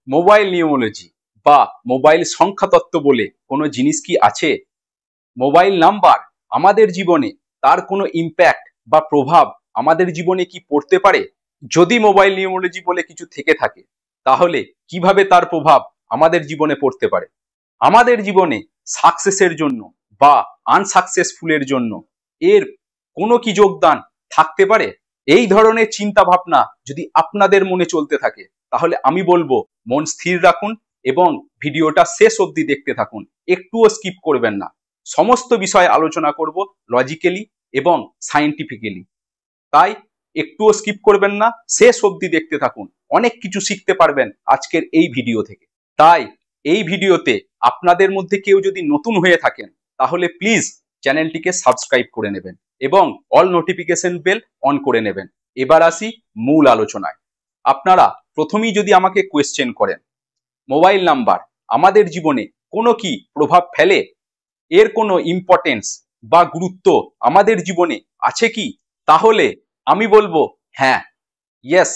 Mobile নিউমোলজি বা mobile সংখ্যাতত্ত্ব বলে কোনো জিনিস কি আছে? মোবাইল নাম্বার আমাদের জীবনে তার কোনো ইম্প্যাক্ট বা প্রভাব আমাদের জীবনে কি পড়তে পারে? যদি মোবাইল নিউমোলজি বলে কিছু থেকে থাকে তাহলে কিভাবে তার প্রভাব আমাদের জীবনে পড়তে পারে? আমাদের জীবনে সাকসেসের জন্য বা আনসাকসেসফুলের জন্য এর কোনো কি যোগদান থাকতে পারে? এই ধরনের চিন্তা ভাবনা যদি আপনাদের মনে চলতে থাকে তাহলে আমি বলবো মন স্থির রাখুন এবং ভিডিওটা শেষ অবধি দেখতে থাকুন, একটুও স্কিপ করবেন না। সমস্ত বিষয় আলোচনা করব লজিক্যালি এবং সায়েন্টিফিক্যালি, তাই একটুও স্কিপ করবেন না, শেষ অবধি দেখতে থাকুন। অনেক কিছু শিখতে পারবেন আজকের এই ভিডিও থেকে। তাই এই ভিডিওতে আপনাদের মধ্যে কেউ যদি নতুন হয়ে থাকেন তাহলে প্লিজ চ্যানেলটিকে সাবস্ক্রাইব করে নেবেন এবং অল নোটিফিকেশন বেল অন করে নেবেন। এবার আসি মূল আলোচনায়। আপনারা প্রথমেই যদি আমাকে কোয়েশ্চেন করেন, মোবাইল নাম্বার আমাদের জীবনে কোনো কি প্রভাব ফেলে? এর কোনো ইম্পর্টেন্স বা গুরুত্ব আমাদের জীবনে আছে কি? তাহলে আমি বলবো হ্যাঁ, ইয়েস,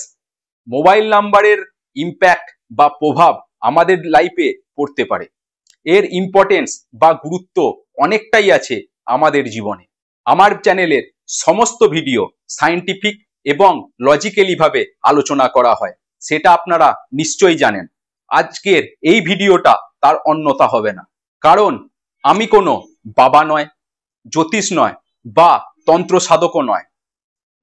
মোবাইল নাম্বারের ইম্প্যাক্ট বা প্রভাব আমাদের লাইফে পড়তে পারে। এর ইম্পর্টেন্স বা গুরুত্ব অনেকটাই আছে আমাদের জীবনে। আমার চ্যানেলের সমস্ত ভিডিও সায়েন্টিফিক এবং লজিক্যালি ভাবে আলোচনা করা হয়, সেটা আপনারা নিশ্চয়ই জানেন। আজকের এই ভিডিওটা তার অন্যথা হবে না, কারণ আমি কোনো বাবা নয়, জ্যোতিষ নয় বা তন্ত্র সাধকও নয়।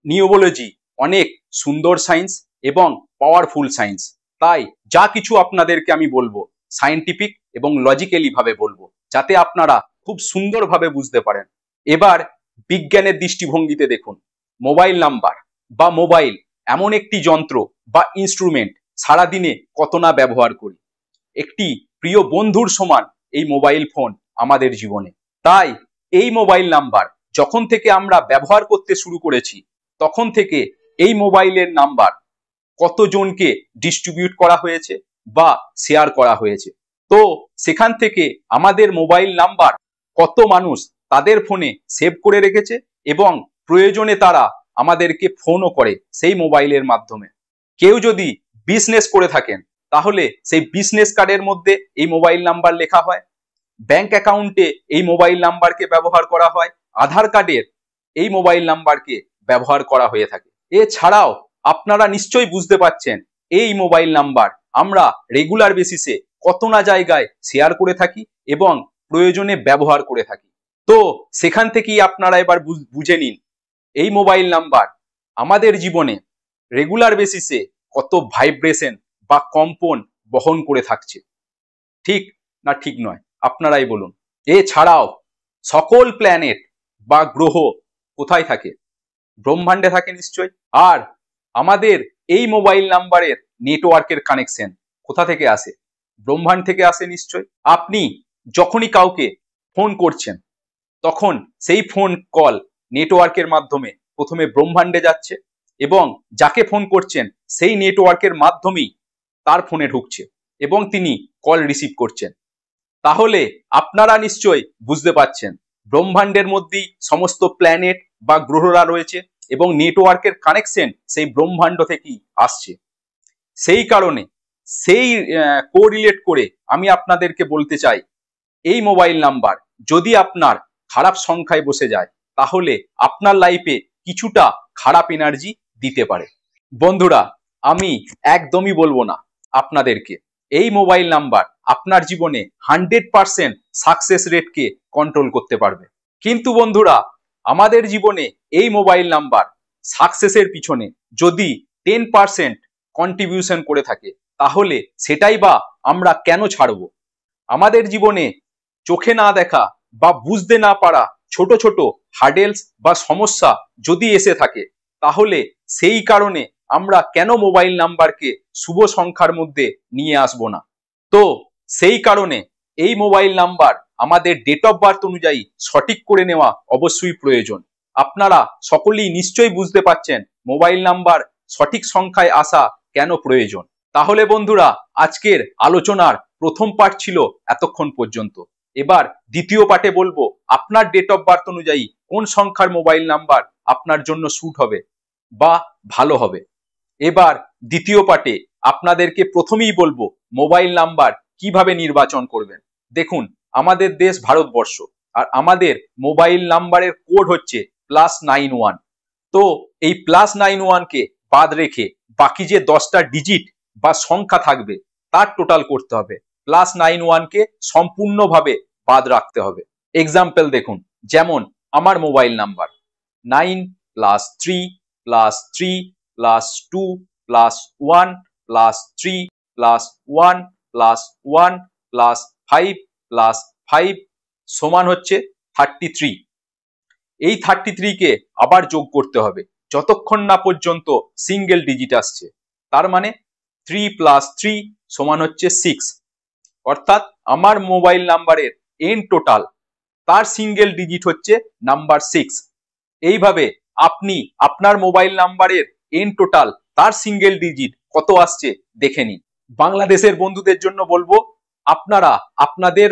নিউমোলজি অনেক সুন্দর সায়েন্স এবং পাওয়ারফুল সায়েন্স, তাই যা কিছু আপনাদেরকে আমি বলবো সায়েন্টিফিক এবং লজিক্যালি ভাবে বলবো, যাতে আপনারা খুব সুন্দরভাবে বুঝতে পারেন। এবার বিজ্ঞানের দৃষ্টিভঙ্গিতে দেখুন, মোবাইল নাম্বার বা মোবাইল এমন একটি যন্ত্র বা ইনস্ট্রুমেন্ট সারাদিনে কত না ব্যবহার করি। একটি প্রিয় বন্ধুর সমান এই মোবাইল ফোন আমাদের জীবনে। তাই এই মোবাইল নাম্বার যখন থেকে আমরা ব্যবহার করতে শুরু করেছি তখন থেকে এই মোবাইলের নাম্বার কতজনকে ডিস্ট্রিবিউট করা হয়েছে বা শেয়ার করা হয়েছে, তো সেখান থেকে আমাদের মোবাইল নাম্বার কত মানুষ তাদের ফোনে সেভ করে রেখেছে এবং প্রয়োজনে তারা আমাদেরকে ফোনও করে সেই মোবাইলের মাধ্যমে। কেউ যদি বিজনেস করে থাকেন তাহলে সেই বিজনেস কার্ডের মধ্যে এই মোবাইল নাম্বার লেখা হয়, ব্যাংক অ্যাকাউন্টে এই মোবাইল নাম্বারকে ব্যবহার করা হয়, আধার কার্ডের এই মোবাইল নাম্বারকে ব্যবহার করা হয়ে থাকে। এছাড়াও আপনারা নিশ্চয়ই বুঝতে পারছেন এই মোবাইল নাম্বার আমরা রেগুলার বেসিসে কত না জায়গায় শেয়ার করে থাকি এবং প্রয়োজনে ব্যবহার করে থাকি। তো সেখান থেকেই আপনারা এবার বুঝে নিন এই মোবাইল নাম্বার আমাদের জীবনে রেগুলার বেসিসে কত ভাইব্রেশন বা কম্পন বহন করে থাকছে। ঠিক না ঠিক নয়, আপনারাই বলুন। এছাড়াও সকল প্ল্যানেট বা গ্রহ কোথায় থাকে? ব্রহ্মাণ্ডে থাকে নিশ্চয়। আর আমাদের এই মোবাইল নাম্বারের নেটওয়ার্কের কানেকশন কোথা থেকে আসে? ব্রহ্মাণ্ড থেকে আসে নিশ্চয়। আপনি যখনই কাউকে ফোন করছেন তখন সেই ফোন কল নেটওয়ার্কের মাধ্যমে প্রথমে ব্রহ্মাণ্ডে যাচ্ছে এবং যাকে ফোন করছেন সেই নেটওয়ার্কের মাধ্যমেই তার ফোনে ঢুকছে এবং তিনি কল রিসিভ করছেন। তাহলে আপনারা নিশ্চয়ই বুঝতে পারছেন ব্রহ্মাণ্ডের মধ্যেই সমস্ত প্ল্যানেট বা গ্রহরা রয়েছে এবং নেটওয়ার্কের কানেকশন সেই ব্রহ্মাণ্ড থেকেই আসছে। সেই কারণে সেই কোরিলেট করে আমি আপনাদেরকে বলতে চাই, এই মোবাইল নাম্বার যদি আপনার খারাপ সংখ্যায় বসে যায় তাহলে আপনার লাইফে কিছুটা খারাপ এনার্জি দিতে পারে। বন্ধুরা, আমি একদমই বলবো না আপনাদেরকে এই মোবাইল নাম্বার আপনার জীবনে 100% সাকসেস রেটকে কন্ট্রোল করতে পারবে। কিন্তু বন্ধুরা, আমাদের জীবনে এই মোবাইল নাম্বার সাকসেসের পিছনে যদি 10% কন্ট্রিবিউশন করে থাকে তাহলে সেটাই বা আমরা কেন ছাড়ব? আমাদের জীবনে চোখে না দেখা বা বুঝতে না পারা ছোট ছোট হার্ডেলস বা সমস্যা যদি এসে থাকে তাহলে সেই কারণে আমরা কেন মোবাইল নাম্বারকে শুভ সংখ্যার মধ্যে নিয়ে আসব না? তো সেই কারণে এই মোবাইল নাম্বার আমাদের ডেট অফ বার্থ অনুযায়ী সঠিক করে নেওয়া অবশ্যই প্রয়োজন। আপনারা সকলেই নিশ্চয়ই বুঝতে পারছেন মোবাইল নাম্বার সঠিক সংখ্যায় আসা কেন প্রয়োজন। তাহলে বন্ধুরা, আজকের আলোচনার প্রথম পার্ট ছিল এতক্ষণ পর্যন্ত। এবার দ্বিতীয় পার্টে বলবো আপনার ডেট অফ বার্থ অনুযায়ী কোন সংখ্যার মোবাইল নাম্বার আপনার জন্য স্যুট হবে বা ভালো হবে। এবার দ্বিতীয় পার্টে আপনাদেরকে প্রথমেই বলবো মোবাইল নাম্বার কিভাবে নির্বাচন করবেন। দেখুন, আমাদের দেশ ভারতবর্ষ, আর আমাদের মোবাইল নাম্বারের কোড হচ্ছে +91। তো এই +91কে বাদ রেখে বাকি যে 10টা ডিজিট বা সংখ্যা থাকবে তার টোটাল করতে হবে। +91কে সম্পূর্ণভাবে বাদ রাখতে হবে। এক্সাম্পল দেখুন, যেমন আমার মোবাইল নাম্বার 9 + 3 + 3 + 2 + 1 + 3 + 1 + 1 + 5 + 5 সমান হচ্ছে 33। এই 33কে আবার যোগ করতে হবে যতক্ষণ না পর্যন্ত সিঙ্গেল ডিজিট আসছে। তার মানে 3 + 3 সমান হচ্ছে 6। অর্থাৎ আমার মোবাইল নাম্বারের এন টোটাল তার সিঙ্গেল ডিজিট হচ্ছে নাম্বার 6। এইভাবে আপনি আপনার মোবাইল নাম্বারের এন টোটাল তার সিঙ্গেল ডিজিট কত আসছে দেখে নিন। বাংলাদেশের বন্ধুদের জন্য বলবো, আপনারা আপনাদের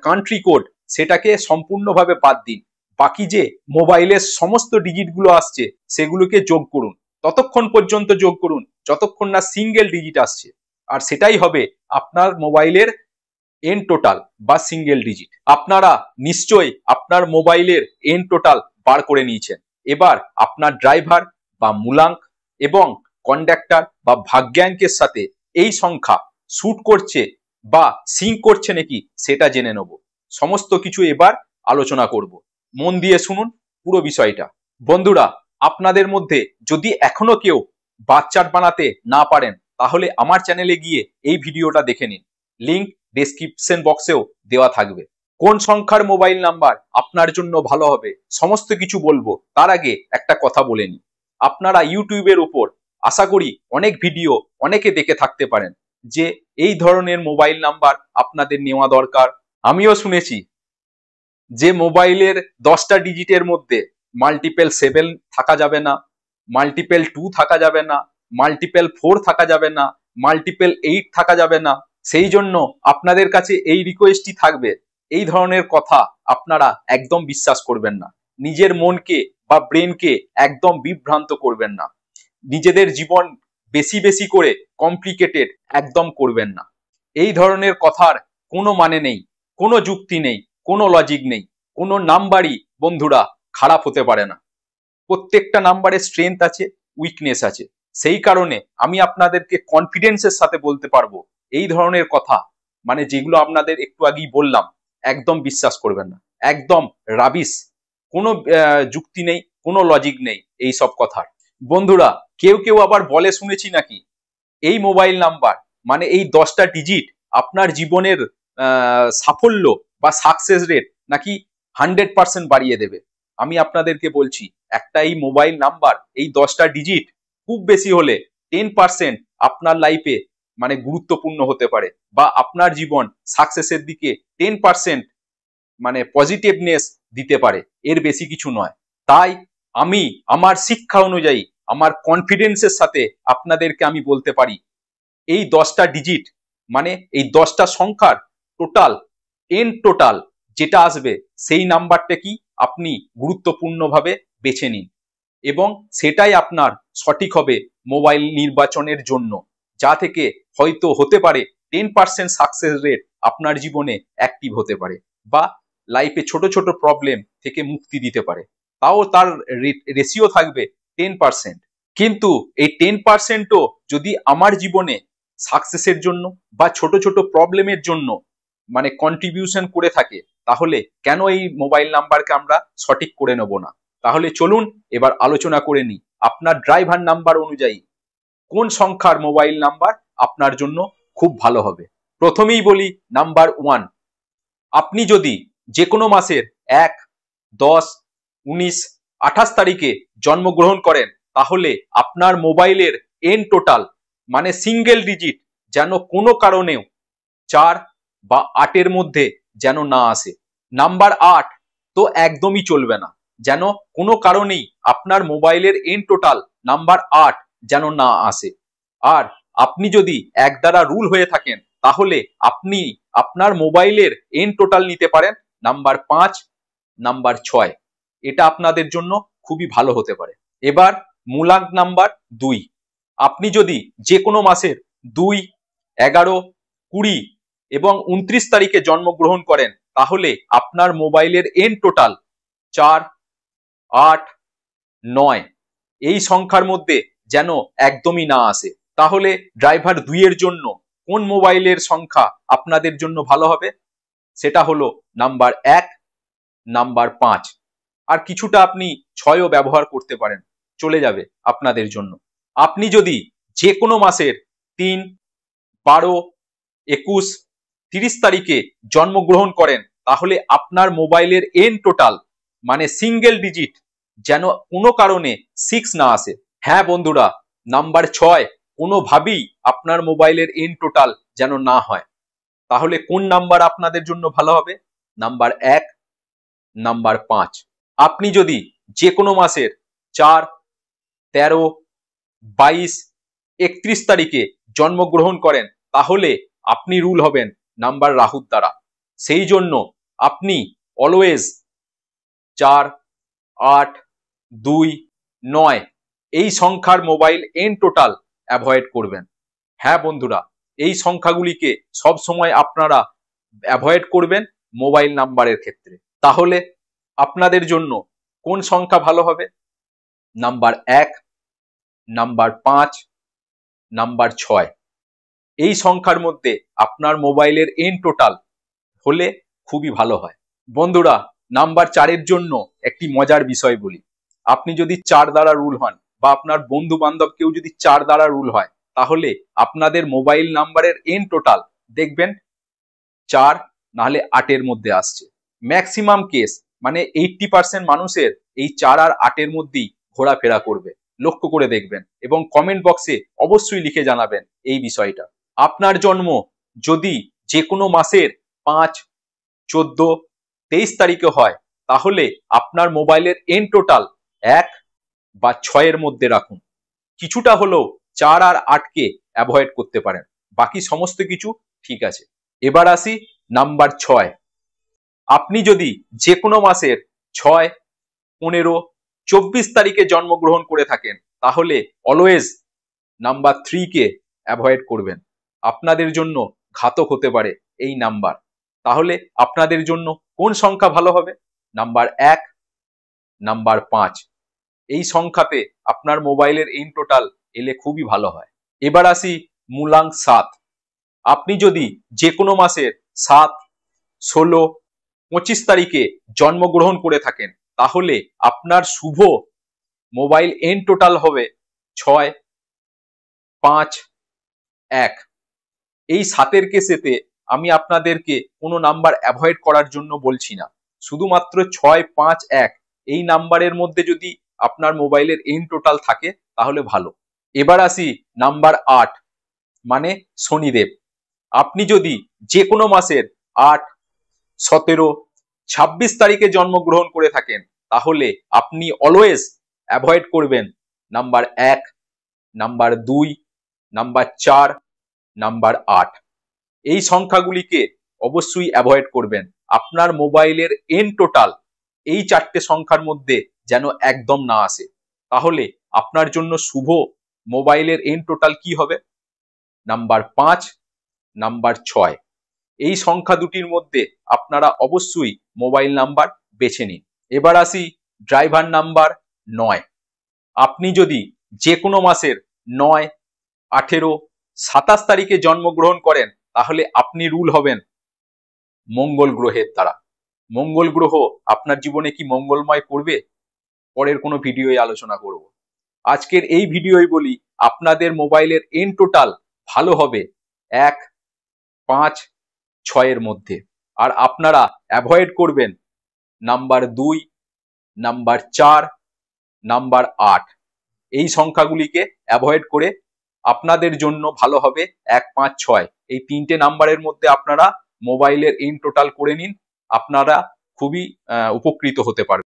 কান্ট্রি কোড সেটাকে সম্পূর্ণভাবে বাদ দিন। বাকি যে মোবাইলের সমস্ত ডিজিটগুলো আসছে সেগুলোকে যোগ করুন, ততক্ষণ পর্যন্ত যোগ করুন যতক্ষণ না সিঙ্গেল ডিজিট আসছে, আর সেটাই হবে আপনার মোবাইলের এন টোটাল বা সিঙ্গেল ডিজিট। আপনারা নিশ্চয়ই আপনার মোবাইলের এন টোটাল বার করে নিয়েছেন। এবার আপনার ড্রাইভার বা মূলাঙ্ক এবং কন্ডাক্টর বা ভাগ্যাঙ্কের সাথে এই সংখ্যা স্যুট করছে বা সিঙ্ক করছে নাকি সেটা জেনে নেব। সমস্ত কিছু এবার আলোচনা করব, মন দিয়ে শুনুন পুরো বিষয়টা। বন্ধুরা, আপনাদের মধ্যে যদি এখনো কেউ বার চার্ট বানাতে না পারেন তাহলে আমার চ্যানেলে গিয়ে এই ভিডিওটা দেখে নিন, লিংক ডেসক্রিপশন বক্সেও দেওয়া থাকবে। কোন সংখ্যার মোবাইল নাম্বার আপনার জন্য ভালো হবে সমস্ত কিছু বলবো, তার আগে একটা কথা বলে নিই। আপনারা ইউটিউবের উপর আশা করি অনেক ভিডিও অনেকে দেখে থাকতে পারেন যে এই ধরনের মোবাইল নাম্বার আপনাদের নেওয়া দরকার। আমিও শুনেছি যে মোবাইলের 10টা ডিজিটের মধ্যে মাল্টিপল 7 থাকা যাবে না, মাল্টিপল 2 থাকা যাবে না, মাল্টিপল 4 থাকা যাবে না, মাল্টিপল 8 থাকা যাবে না। সেই জন্য আপনাদের কাছে এই রিকোয়েস্টই থাকবে, এই ধরনের কথা আপনারা একদম বিশ্বাস করবেন না। নিজের মনকে বা ব্রেনকে একদম বিভ্রান্ত করবেন না। নিজেদের জীবন বেশি বেশি করে কমপ্লিকেটেড একদম করবেন না। এই ধরনের কথার কোনো মানে নেই, কোনো যুক্তি নেই, কোনো লজিক নেই। কোনো নাম্বারই বন্ধুরা খারাপ হতে পারে না। প্রত্যেকটা নাম্বারের স্ট্রেংথ আছে, উইকনেস আছে। সেই কারণে আমি আপনাদেরকে কনফিডেন্সের সাথে বলতে পারবো এই ধরনের কথা, মানে যেগুলো আপনাদের একটু আগেই বললাম, একদম বিশ্বাস করবেন না। একদম রাবিশ, কোনো যুক্তি নেই, কোনো লজিক নেই এই সব কথার। বন্ধুরা, কেউ কেউ আবার বলে শুনেছি নাকি এই মোবাইল নাম্বার মানে এই 10টা ডিজিট আপনার জীবনের সাফল্য বা সাকসেস রেট নাকি 100% বাড়িয়ে দেবে। আমি আপনাদেরকে বলছি, একটা এই মোবাইল নাম্বার এই 10টা ডিজিট খুব বেশি হলে 10% আপনার লাইফে মানে গুরুত্বপূর্ণ হতে পারে, বা আপনার জীবন সাকসেসের দিকে 10% মানে পজিটিভনেস দিতে পারে, এর বেশি কিছু নয়। তাই আমি আমার শিক্ষা অনুযায়ী আমার কনফিডেন্সের সাথে আপনাদেরকে আমি বলতে পারি এই 10টা ডিজিট মানে এই 10টা সংখ্যার টোটাল এন টোটাল যেটা আসবে সেই নাম্বারটা কি আপনি গুরুত্বপূর্ণভাবে বেছে নিন, এবং সেটাই আপনার সঠিক হবে মোবাইল নির্বাচনের জন্য, যা থেকে হয়তো হতে পারে 10% সাকসেস রেট আপনার জীবনে অ্যাক্টিভ হতে পারে, বা লাইফে ছোট ছোট প্রবলেম থেকে মুক্তি দিতে পারে। তাও তার রেশিও থাকবে 10%। কিন্তু এই 10%ও যদি আমার জীবনে সাকসেসের জন্য বা ছোট ছোট প্রবলেমের জন্য মানে কন্ট্রিবিউশন করে থাকে, তাহলে কেন এই মোবাইল নাম্বারকে আমরা সঠিক করে নেব না? তাহলে চলুন এবার আলোচনা করে নিই আপনার ড্রাইভার নাম্বার অনুযায়ী কোন সংখ্যার মোবাইল নাম্বার আপনার জন্য খুব ভালো হবে। প্রথমেই বলি নাম্বার 1। আপনি যদি যে কোনো মাসের 1, 10, 19, 28 তারিখে জন্মগ্রহণ করেন তাহলে আপনার মোবাইলের এন টোটাল মানে সিঙ্গেল ডিজিট যেন কোনো কারণেও 4 বা 8-এর মধ্যে যেন না আসে। নাম্বার 8 তো একদমই চলবে না, যেন কোনো কারণেই আপনার মোবাইলের এন টোটাল নাম্বার 8 যেন না আসে। আর আপনি যদি এক দ্বারা রুল হয়ে থাকেন তাহলে আপনি আপনার মোবাইলের এন টোটাল নিতে পারেন নাম্বার 5, নাম্বার 6। এটা আপনাদের জন্য খুবই ভালো হতে পারে। এবার মূলাঙ্ক নাম্বার 2। আপনি যদি যে কোনো মাসের 2, 11, 20 এবং 29 তারিখে জন্মগ্রহণ করেন, তাহলে আপনার মোবাইলের এন্ড টোটাল 4, 8, 9 এই সংখ্যার মধ্যে যেন একদমই না আসে। তাহলে ড্রাইভার 2 এর জন্য কোন মোবাইলের সংখ্যা আপনাদের জন্য ভালো হবে? সেটা হলো নাম্বার 1, নাম্বার 5, আর কিছুটা আপনি 6ও ব্যবহার করতে পারেন, চলে যাবে আপনাদের জন্য। আপনি যদি যে কোনো মাসের 3, 12, 21, 30 তারিখে জন্মগ্রহণ করেন, তাহলে আপনার মোবাইলের এন্ড টোটাল মানে সিঙ্গেল ডিজিট যেন কোনো কারণে 6 না আসে। হ্যাঁ বন্ধুরা, নাম্বার 6 কোনোভাবেই আপনার মোবাইলের এন্ড টোটাল যেন না হয়। তাহলে কোন নাম্বার আপনাদের জন্য ভালো হবে? Number 1, number 5। আপনি যদি যে কোনো মাসের 4, 13, 22, 31 তারিখে জন্মগ্রহণ করেন, তাহলে আপনি রুল হবেন নাম্বার রাহুর দ্বারা। সেই জন্য আপনি অলওয়েজ 4, 8, 2, 9 এই সংখ্যার মোবাইল এন্ড টোটাল অ্যাভয়েড করবেন। হ্যাঁ বন্ধুরা, এই সংখ্যাগুলিকে সব সময় আপনারা অ্যাভয়েড করবেন মোবাইল নাম্বারের ক্ষেত্রে। তাহলে আপনাদের জন্য কোন সংখ্যা ভালো হবে? নাম্বার 1, নাম্বার 5, নাম্বার 6 এই সংখ্যার মধ্যে আপনার মোবাইলের এন্ড টোটাল হলে খুবই ভালো হয়। বন্ধুরা, নাম্বার 4 এর জন্য একটি মজার বিষয় বলি। আপনি যদি 4 দ্বারা রুল হন বা আপনার বন্ধু বান্ধব কেউ যদি 4 দ্বারা রুল হয়, তাহলে আপনাদের মোবাইল নাম্বারের এন্ড টোটাল দেখবেন 4 নাহলে 8 এর মধ্যে আসছে। ম্যাক্সিমাম কেস মানে 80% মানুষের এই 4 আর 8 এর মধ্যেই ঘোরাফেরা করবে, লক্ষ্য করে দেখবেন এবং কমেন্ট বক্সে অবশ্যই লিখে জানাবেন এই বিষয়টা। আপনার জন্ম যদি যে কোনো মাসের 5, 14, 23 তারিখে হয়, তাহলে আপনার মোবাইলের এন্ড টোটাল 1 বা 6 এর মধ্যে রাখুন। কিছুটা হলেও 4 আর 8 কে অ্যাভয়েড করতে পারেন, বাকি সমস্ত কিছু ঠিক আছে। এবার আসি নাম্বার 6। আপনি যদি যে কোনো মাসের 6, 15, 24 তারিখে জন্মগ্রহণ করে থাকেন, তাহলে অলওয়েজ নাম্বার 3 কে অ্যাভয়েড করবেন। আপনাদের জন্য ঘাতক হতে পারে এই নাম্বার। তাহলে আপনাদের জন্য কোন সংখ্যা ভালো হবে? নাম্বার 1, নাম্বার 5 এই সংখ্যাতে আপনার মোবাইলের এন্ড টোটাল এলে খুবই ভালো হয়। এবার আসি মূলাঙ্ক 7। আপনি যদি যে কোনো মাসের 7, 16, 25 তারিখে জন্মগ্রহণ করে থাকেন, তাহলে আপনার শুভ মোবাইল এন্ড টোটাল হবে 6, 5, 1। এই 7 কেসেতে আমি আপনাদেরকে কোনো নাম্বার অ্যাভয়েড করার জন্য বলছি না, শুধুমাত্র 6, 5, 1 এই নাম্বারের মধ্যে যদি আপনার মোবাইলের এন্ড টোটাল থাকে তাহলে ভালো। এবার আসি নাম্বার 8 মানে শনিদেব। আপনি যদি যে কোনো মাসের 8, 17, 26 তারিখে জন্মগ্রহণ করে থাকেন, তাহলে আপনি অলওয়েজ অ্যাভয়েড করবেন নাম্বার 1, নাম্বার 2, নাম্বার 4, নাম্বার 8 এই সংখ্যাগুলিকে অবশ্যই অ্যাভয়েড করবেন। আপনার মোবাইলের এন্ড টোটাল এই 4টে সংখ্যার মধ্যে যেন একদম না আসে। তাহলে আপনার জন্য শুভ মোবাইলের এন্ড টোটাল কি হবে? নাম্বার 5, নাম্বার 6 এই সংখ্যা দুটির মধ্যে আপনারা অবশ্যই মোবাইল নাম্বার বেছে নিন। এবার আসি ড্রাইভার নাম্বার 9। আপনি যদি যে কোনো মাসের 9, 18, 27 তারিখে জন্মগ্রহণ করেন, তাহলে আপনি রুল হবেন মঙ্গল গ্রহের দ্বারা। মঙ্গল গ্রহ আপনার জীবনে কি মঙ্গলময় করবে? পরের কোনো ভিডিওয়ে আলোচনা করব। আজকের এই ভিডিওই বলি আপনাদের মোবাইলের এন্ড টোটাল ভালো হবে 1, 5, 6 এর মধ্যে। আর আপনারা অ্যাভয়েড করবেন নাম্বার 2, নাম্বার 4, নাম্বার 8 এই সংখ্যাগুলিকে অ্যাভয়েড করে আপনাদের জন্য ভালো হবে 1, 5, 6 এই 3টে নাম্বারের মধ্যে আপনারা মোবাইলের এন্ড টোটাল করে নিন। আপনারা খুবই উপকৃত হতে পারবেন।